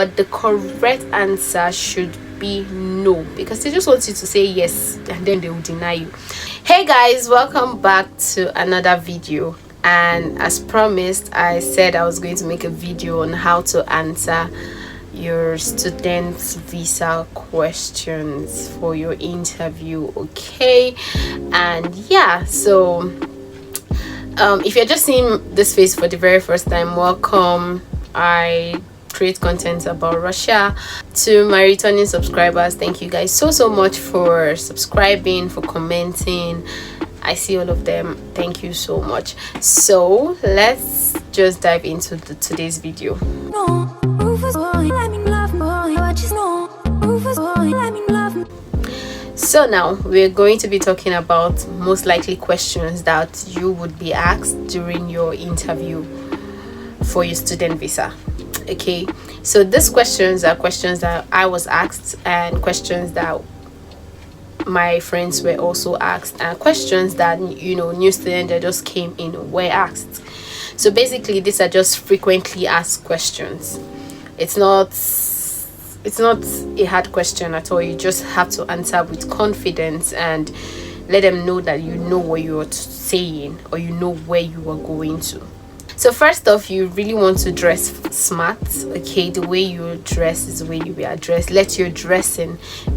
but the correct answer should be no, because they just want you to say yes and then they will deny you. Hey guys, welcome back to another video. And as promised, I said I was going to make a video on how to answer your student visa questions for your interview. Okay, and yeah, so if you're just seeing this face for the very first time, welcome. I create content about Russia. To my returning subscribers, thank you guys so much for subscribing, for commenting. I see all of them. Thank you so much. So let's just dive into today's video. So now we're going to be talking about most likely questions that you would be asked during your interview for your student visa. Okay, so these questions are questions that I was asked, and questions that my friends were also asked, and questions that new students that just came in were asked. So basically these are just frequently asked questions. It's not a hard question at all. You just have to answer with confidence and let them know that you know what you're saying, or you know where you are going to. So first off, you really want to dress smart. Okay, the way you dress is the way you will address. Let your dressing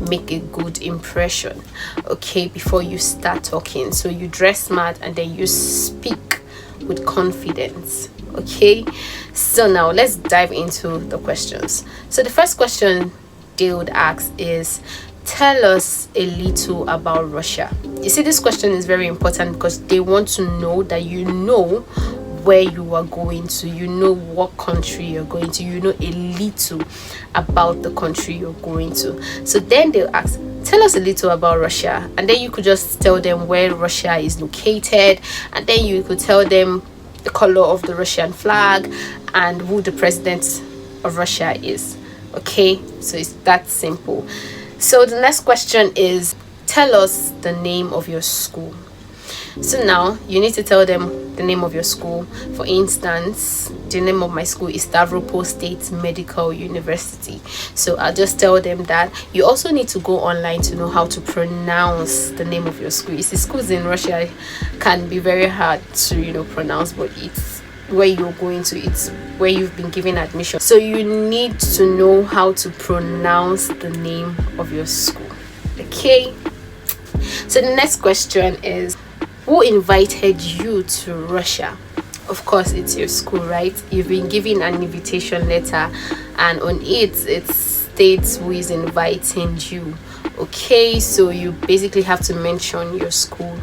make a good impression, okay, before you start talking. So you dress smart and then you speak with confidence. Okay, so now let's dive into the questions. So the first question they would ask is, tell us a little about Russia. You see, this question is very important because they want to know that you know where you are going to, you know what country you're going to, you know a little about the country you're going to. So then they'll ask, tell us a little about Russia, and then you could just tell them where Russia is located, and then you could tell them the color of the Russian flag and who the president of Russia is. Okay, so it's that simple. So the next question is, tell us the name of your school. So now you need to tell them the name of your school. For instance, the name of my school is Stavropol State Medical University. So I'll just tell them that. You also need to go online to know how to pronounce the name of your school. You see, schools in Russia can be very hard to pronounce, but it's where you're going to, it's where you've been given admission. So you need to know how to pronounce the name of your school. Okay, so the next question is, who invited you to Russia? Of course, it's your school, right? You've been given an invitation letter, and on it states who is inviting you. Okay, so you basically have to mention your school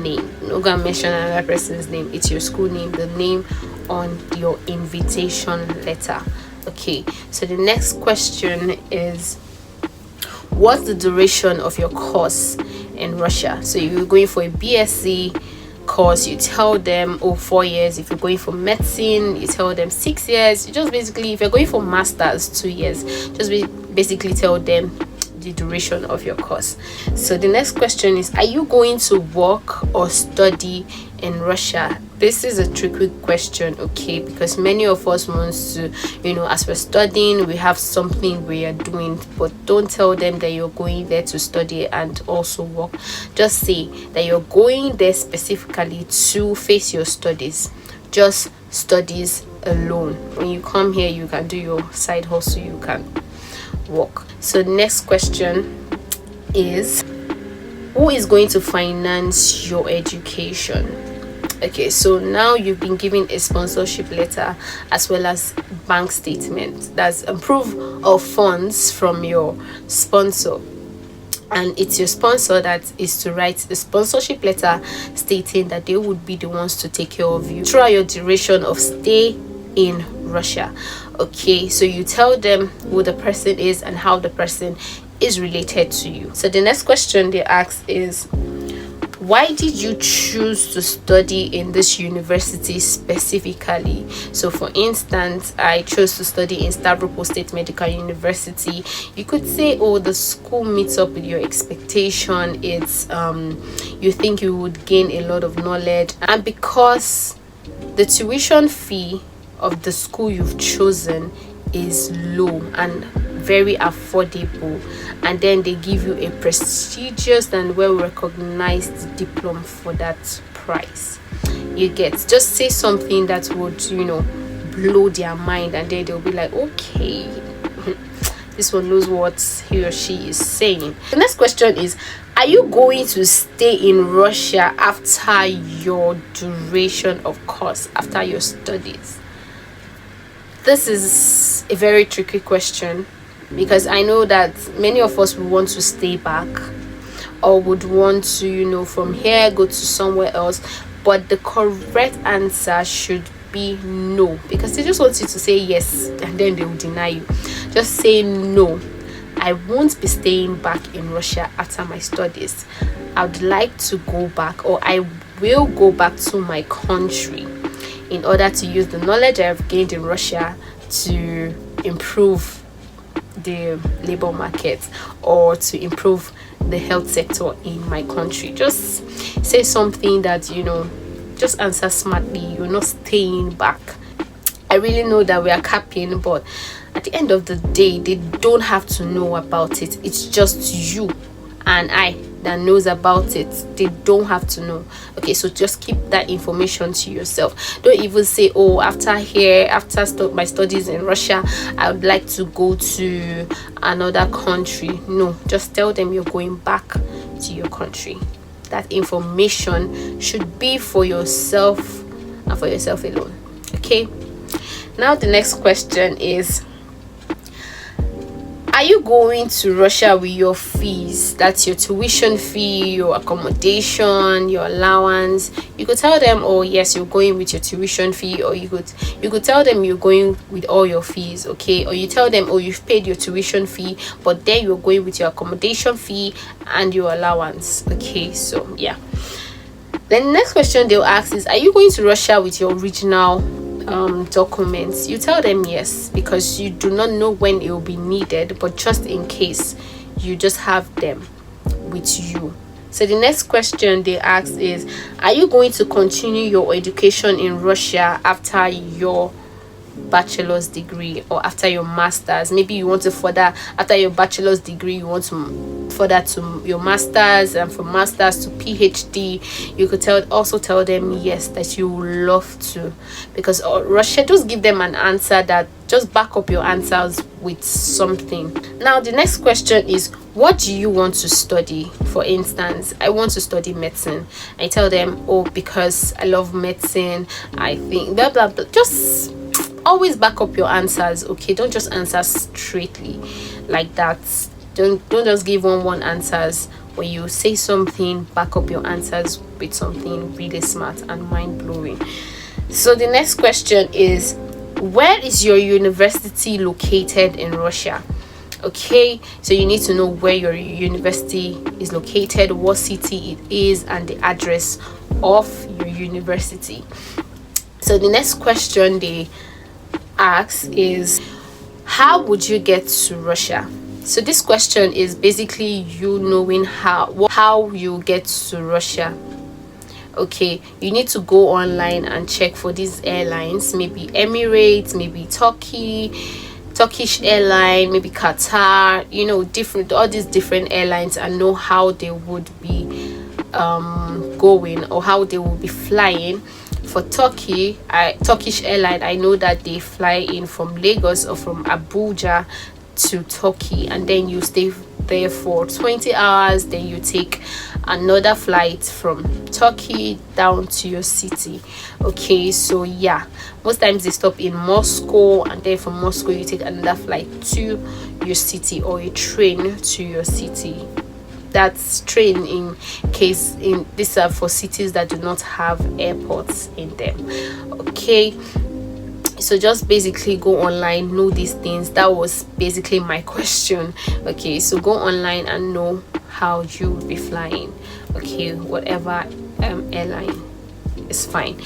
name. You're not gonna mention another person's name. It's your school name, the name on your invitation letter. Okay, so the next question is, what's the duration of your course in Russia? So you're going for a BSc course, you tell them 4 years. If you're going for medicine, you tell them 6 years. You just basically, if you're going for masters, 2 years, just basically tell them the duration of your course. So the next question is, are you going to work or study in Russia? This is a tricky question, okay, because many of us want to, as we're studying, we have something we are doing, but don't tell them that you're going there to study and also work. Just say that you're going there specifically to face your studies, just studies alone. When you come here, you can do your side hustle, you can work. So the next question is, who is going to finance your education? Okay, so now you've been given a sponsorship letter as well as bank statement. That's a proof of funds from your sponsor, and it's your sponsor that is to write the sponsorship letter stating that they would be the ones to take care of you throughout your duration of stay in Russia. Okay, so you tell them who the person is and how the person is related to you. So the next question they ask is, why did you choose to study in this university specifically? So for instance, I chose to study in Stavropol State Medical University. You could say, oh, the school meets up with your expectation. It's you think you would gain a lot of knowledge, and because the tuition fee of the school you've chosen is low and very affordable, and then they give you a prestigious and well recognized diploma for that price. You get, just say something that would blow their mind, and then they'll be like, okay, this one knows what he or she is saying. The next question is, are you going to stay in Russia after your duration of course, after your studies? This is a very tricky question, because I know that many of us would want to stay back, or would want to from here go to somewhere else, but the correct answer should be no, because they just want you to say yes and then they will deny you. Just say no, I won't be staying back in Russia after my studies. I would like to go back, or I will go back to my country in order to use the knowledge I have gained in Russia to improve the labor market, or to improve the health sector in my country. Just say something that just answer smartly. You're not staying back. I really know that we are capping, but at the end of the day, they don't have to know about it. It's just you and I that knows about it. They don't have to know. Okay, so just keep that information to yourself. Don't even say, oh, after my studies in Russia, I would like to go to another country. No, just tell them you're going back to your country. That information should be for yourself and for yourself alone. Okay, now the next question is, are you going to Russia with your fees? That's your tuition fee, your accommodation, your allowance. You could tell them, oh yes, you're going with your tuition fee, or you could tell them you're going with all your fees. Okay, or you tell them, oh, you've paid your tuition fee, but then you're going with your accommodation fee and your allowance. Okay, so yeah. Then the next question they'll ask is, are you going to Russia with your original documents? You tell them yes, because you do not know when it will be needed, but just in case, you just have them with you. So the next question they ask is, are you going to continue your education in Russia after your bachelor's degree or after your master's? Maybe you want to further, after your bachelor's degree, you want to further to your master's, and from master's to PhD. You could also tell them yes, that you would love to, because Russia, just give them an answer, that just back up your answers with something. Now the next question is, what do you want to study? For instance, I want to study medicine. I tell them, oh, because I love medicine, I think blah blah blah. Just always back up your answers. Okay, don't just answer straightly like that. Don't just give one answers. When you say something, back up your answers with something really smart and mind-blowing. So the next question is, where is your university located in Russia? Okay, so you need to know where your university is located, what city it is, and the address of your university. So the next question they ask is, how would you get to Russia? So this question is basically you knowing how you get to Russia. Okay, you need to go online and check for these airlines, maybe Emirates, maybe Turkish airline, maybe Qatar, all these different airlines, and know how they would be going, or how they will be flying. For Turkish airline, I know that they fly in from Lagos or from Abuja to Turkey, and then you stay there for 20 hours, then you take another flight from Turkey down to your city. Okay, so yeah, most times they stop in Moscow, and then from Moscow you take another flight to your city, or a train to your city. That's train in case these are for cities that do not have airports in them. Okay, so just basically go online, know these things. That was basically my question. Okay, so go online and know how you will be flying. Okay, whatever airline is fine.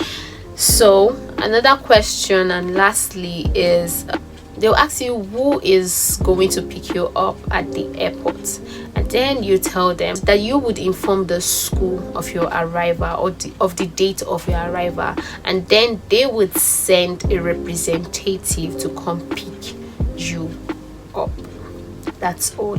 So another question, and lastly, is they'll ask you who is going to pick you up at the airport, and then you tell them that you would inform the school of your arrival, or of the date of your arrival, and then they would send a representative to come pick you up. That's all.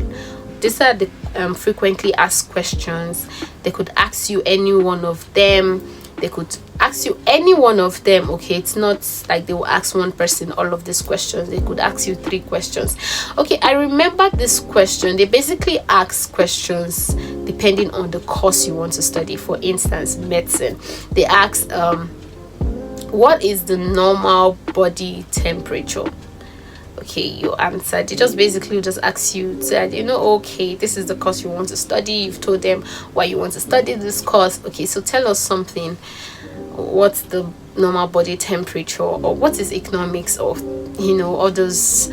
These are the frequently asked questions. They could ask you any one of them. They could ask you any one of them. Okay, it's not like they will ask one person all of these questions. They could ask you 3 questions. Okay, I remember this question. They basically ask questions depending on the course you want to study. For instance, medicine. They ask what is the normal body temperature? Okay, you answered. They just basically just ask you, said, okay, this is the course you want to study. You've told them why you want to study this course. Okay, so tell us something. What's the normal body temperature, or what is economics, or all those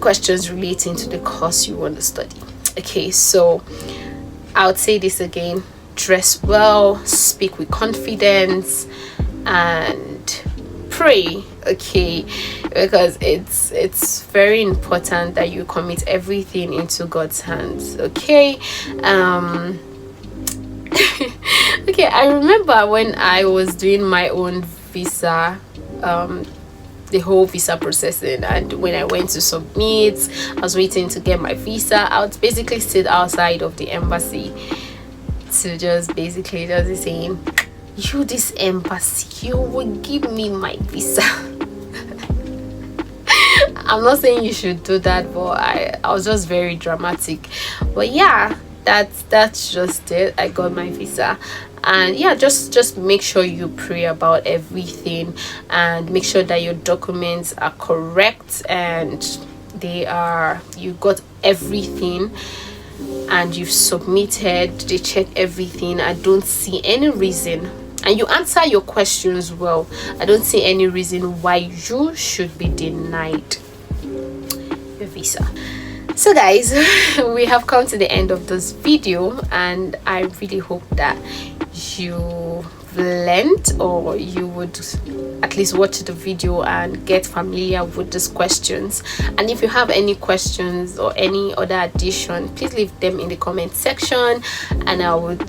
questions relating to the course you want to study. Okay, so I would say this again: dress well, speak with confidence, and pray. Okay, because it's very important that you commit everything into God's hands. Okay. Okay, I remember when I was doing my own visa, the whole visa processing, and when I went to submit, I was waiting to get my visa. I would basically sit outside of the embassy to just basically just saying, you, this embassy, you will give me my visa. I'm not saying you should do that, but I was just very dramatic. But yeah, that's just it. I got my visa. And yeah, just make sure you pray about everything, and make sure that your documents are correct and you got everything and you've submitted. They check everything. I don't see any reason, and you answer your questions well, I don't see any reason why you should be denied your visa. So guys, we have come to the end of this video, and I really hope that you learned, or you would at least watch the video and get familiar with these questions. And if you have any questions or any other addition, please leave them in the comment section and I would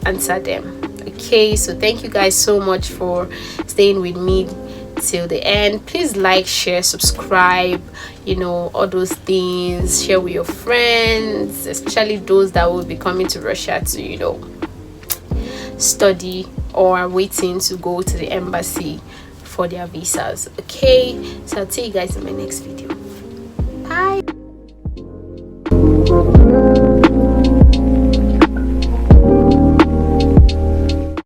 answer them. Okay, so thank you guys so much for staying with me till the end. Please like, share, subscribe, all those things. Share with your friends, especially those that will be coming to Russia to study or are waiting to go to the embassy for their visas. Okay, so I'll see you guys in my next video. Bye.